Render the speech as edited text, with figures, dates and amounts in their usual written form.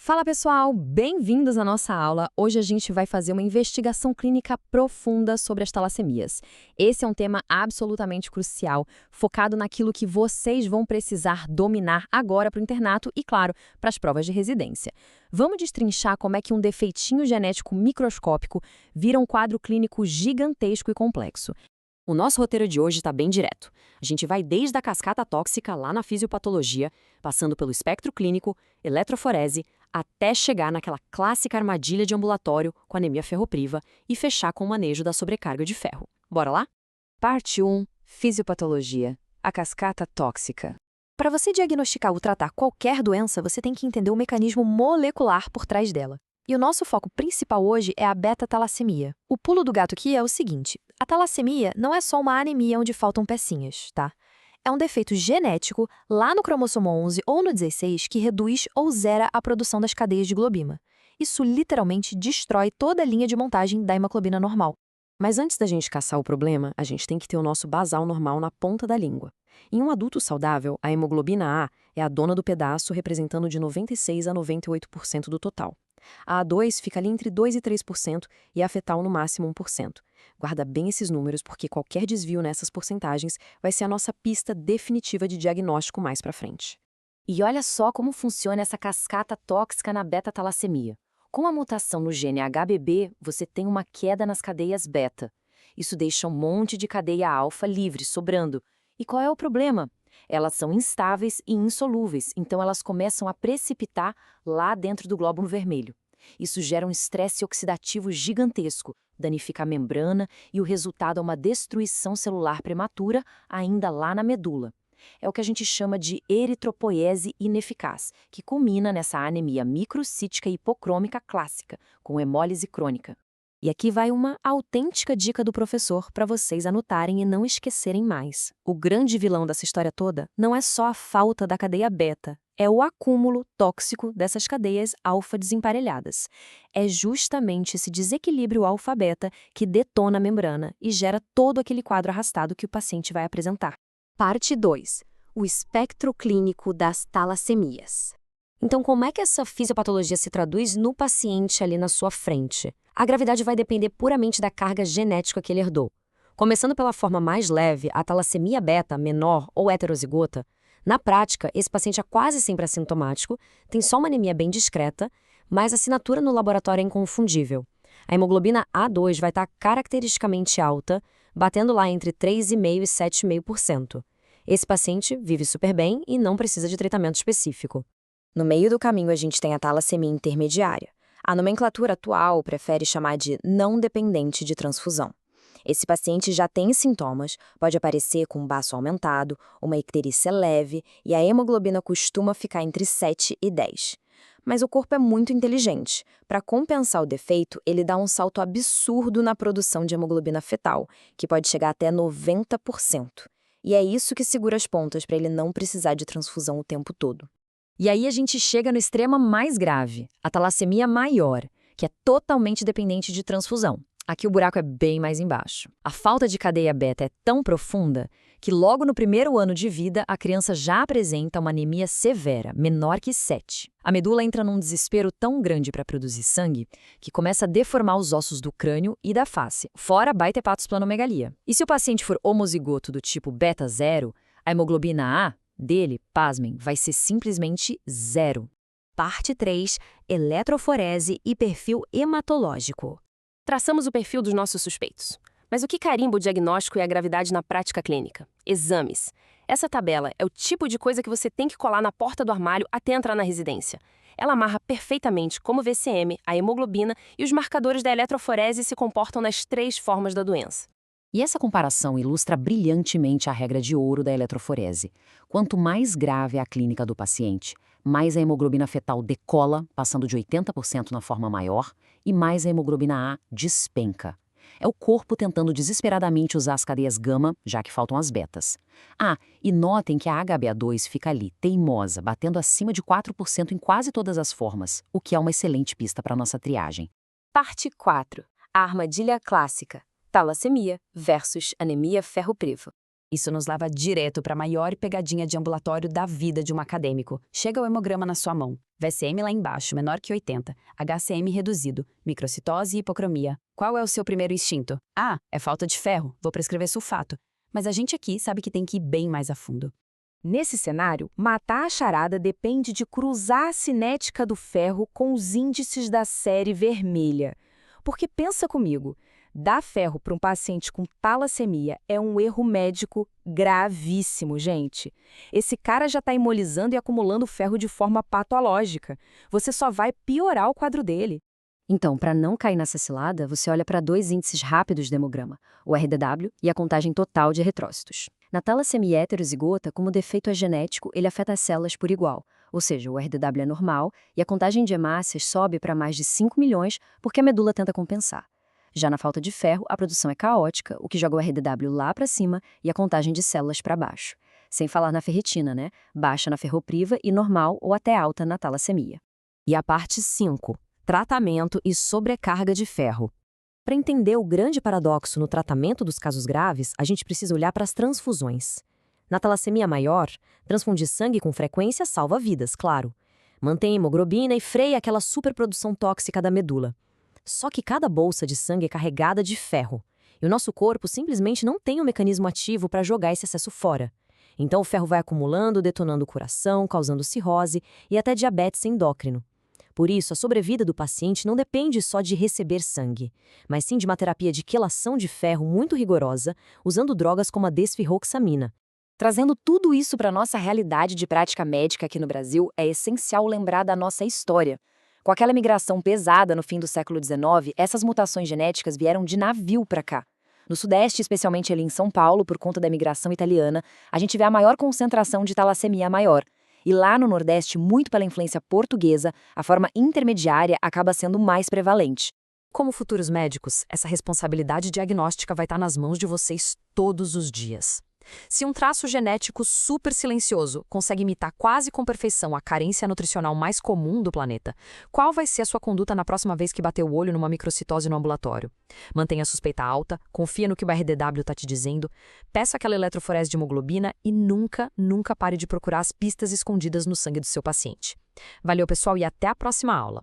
Fala pessoal, bem-vindos à nossa aula. Hoje a gente vai fazer uma investigação clínica profunda sobre as talassemias. Esse é um tema absolutamente crucial, focado naquilo que vocês vão precisar dominar agora para o internato e, claro, para as provas de residência. Vamos destrinchar como é que um defeitinho genético microscópico vira um quadro clínico gigantesco e complexo. O nosso roteiro de hoje está bem direto. A gente vai desde a cascata tóxica lá na fisiopatologia, passando pelo espectro clínico, eletroforese, até chegar naquela clássica armadilha de ambulatório com anemia ferropriva e fechar com o manejo da sobrecarga de ferro. Bora lá? Parte 1. Fisiopatologia. A cascata tóxica. Para você diagnosticar ou tratar qualquer doença, você tem que entender o mecanismo molecular por trás dela. E o nosso foco principal hoje é a beta-talassemia. O pulo do gato aqui é o seguinte: a talassemia não é só uma anemia onde faltam pecinhas, tá? É um defeito genético lá no cromossomo 11 ou no 16 que reduz ou zera a produção das cadeias de globina. Isso literalmente destrói toda a linha de montagem da hemoglobina normal. Mas antes da gente caçar o problema, a gente tem que ter o nosso basal normal na ponta da língua. Em um adulto saudável, a hemoglobina A é a dona do pedaço, representando de 96% a 98% do total. A A2 fica ali entre 2% e 3% e a fetal no máximo 1%. Guarda bem esses números porque qualquer desvio nessas porcentagens vai ser a nossa pista definitiva de diagnóstico mais para frente. E olha só como funciona essa cascata tóxica na beta-talassemia. Com a mutação no gene HBB, você tem uma queda nas cadeias beta. Isso deixa um monte de cadeia alfa livre, sobrando. E qual é o problema? Elas são instáveis e insolúveis, então elas começam a precipitar lá dentro do glóbulo vermelho. Isso gera um estresse oxidativo gigantesco, danifica a membrana e o resultado é uma destruição celular prematura ainda lá na medula. É o que a gente chama de eritropoiese ineficaz, que culmina nessa anemia microcítica hipocrômica clássica, com hemólise crônica. E aqui vai uma autêntica dica do professor para vocês anotarem e não esquecerem mais. O grande vilão dessa história toda não é só a falta da cadeia beta, é o acúmulo tóxico dessas cadeias alfa desemparelhadas. É justamente esse desequilíbrio alfa-beta que detona a membrana e gera todo aquele quadro arrastado que o paciente vai apresentar. Parte 2. O espectro clínico das talassemias. Então, como é que essa fisiopatologia se traduz no paciente ali na sua frente? A gravidade vai depender puramente da carga genética que ele herdou. Começando pela forma mais leve, a talassemia beta, menor ou heterozigota, na prática, esse paciente é quase sempre assintomático, tem só uma anemia bem discreta, mas a assinatura no laboratório é inconfundível. A hemoglobina A2 vai estar caracteristicamente alta, batendo lá entre 3,5% e 7,5%. Esse paciente vive super bem e não precisa de tratamento específico. No meio do caminho, a gente tem a talassemia intermediária. A nomenclatura atual prefere chamar de não dependente de transfusão. Esse paciente já tem sintomas, pode aparecer com um baço aumentado, uma icterícia leve e a hemoglobina costuma ficar entre 7 e 10. Mas o corpo é muito inteligente. Para compensar o defeito, ele dá um salto absurdo na produção de hemoglobina fetal, que pode chegar até 90%. E é isso que segura as pontas para ele não precisar de transfusão o tempo todo. E aí a gente chega no extremo mais grave, a talassemia maior, que é totalmente dependente de transfusão. Aqui o buraco é bem mais embaixo. A falta de cadeia beta é tão profunda que logo no primeiro ano de vida a criança já apresenta uma anemia severa, menor que 7. A medula entra num desespero tão grande para produzir sangue que começa a deformar os ossos do crânio e da face, fora a baita-hepatosplanomegalia. E se o paciente for homozigoto do tipo beta 0, a hemoglobina A dele, pasmem, vai ser simplesmente 0. Parte 3. Eletroforese e perfil hematológico. Traçamos o perfil dos nossos suspeitos. Mas o que carimba o diagnóstico e a gravidade na prática clínica? Exames. Essa tabela é o tipo de coisa que você tem que colar na porta do armário até entrar na residência. Ela amarra perfeitamente como o VCM, a hemoglobina e os marcadores da eletroforese se comportam nas 3 formas da doença. E essa comparação ilustra brilhantemente a regra de ouro da eletroforese. Quanto mais grave é a clínica do paciente, mais a hemoglobina fetal decola, passando de 80% na forma maior, e mais a hemoglobina A despenca. É o corpo tentando desesperadamente usar as cadeias gama, já que faltam as betas. E notem que a HbA2 fica ali, teimosa, batendo acima de 4% em quase todas as formas, o que é uma excelente pista para a nossa triagem. Parte 4. A armadilha clássica. Talassemia versus anemia ferropriva. Isso nos leva direto para a maior pegadinha de ambulatório da vida de um acadêmico. Chega o hemograma na sua mão. VCM lá embaixo, menor que 80. HCM reduzido. Microcitose e hipocromia. Qual é o seu primeiro instinto? Ah, é falta de ferro. Vou prescrever sulfato. Mas a gente aqui sabe que tem que ir bem mais a fundo. Nesse cenário, matar a charada depende de cruzar a cinética do ferro com os índices da série vermelha. Porque pensa comigo, dar ferro para um paciente com talassemia é um erro médico gravíssimo, gente. Esse cara já está hemolizando e acumulando ferro de forma patológica. Você só vai piorar o quadro dele. Então, para não cair nessa cilada, você olha para 2 índices rápidos do hemograma, o RDW e a contagem total de eritrócitos. Na talassemia heterozigota, como o defeito é genético, ele afeta as células por igual, ou seja, o RDW é normal e a contagem de hemácias sobe para mais de 5 milhões porque a medula tenta compensar. Já na falta de ferro, a produção é caótica, o que joga o RDW lá para cima e a contagem de células para baixo. Sem falar na ferritina, né? Baixa na ferropriva e normal ou até alta na talassemia. E a parte 5, tratamento e sobrecarga de ferro. Para entender o grande paradoxo no tratamento dos casos graves, a gente precisa olhar para as transfusões. Na talassemia maior, transfundir sangue com frequência salva vidas, claro. Mantém a hemoglobina e freia aquela superprodução tóxica da medula. Só que cada bolsa de sangue é carregada de ferro, e o nosso corpo simplesmente não tem um mecanismo ativo para jogar esse excesso fora. Então o ferro vai acumulando, detonando o coração, causando cirrose e até diabetes endócrino. Por isso, a sobrevida do paciente não depende só de receber sangue, mas sim de uma terapia de quelação de ferro muito rigorosa, usando drogas como a desferroxamina. Trazendo tudo isso para a nossa realidade de prática médica aqui no Brasil, é essencial lembrar da nossa história. Com aquela migração pesada no fim do século XIX, essas mutações genéticas vieram de navio para cá. No Sudeste, especialmente ali em São Paulo, por conta da imigração italiana, a gente vê a maior concentração de talassemia maior. E lá no Nordeste, muito pela influência portuguesa, a forma intermediária acaba sendo mais prevalente. Como futuros médicos, essa responsabilidade diagnóstica vai estar nas mãos de vocês todos os dias. Se um traço genético super silencioso consegue imitar quase com perfeição a carência nutricional mais comum do planeta, qual vai ser a sua conduta na próxima vez que bater o olho numa microcitose no ambulatório? Mantenha a suspeita alta, confia no que o RDW está te dizendo, peça aquela eletroforese de hemoglobina e nunca pare de procurar as pistas escondidas no sangue do seu paciente. Valeu, pessoal, e até a próxima aula!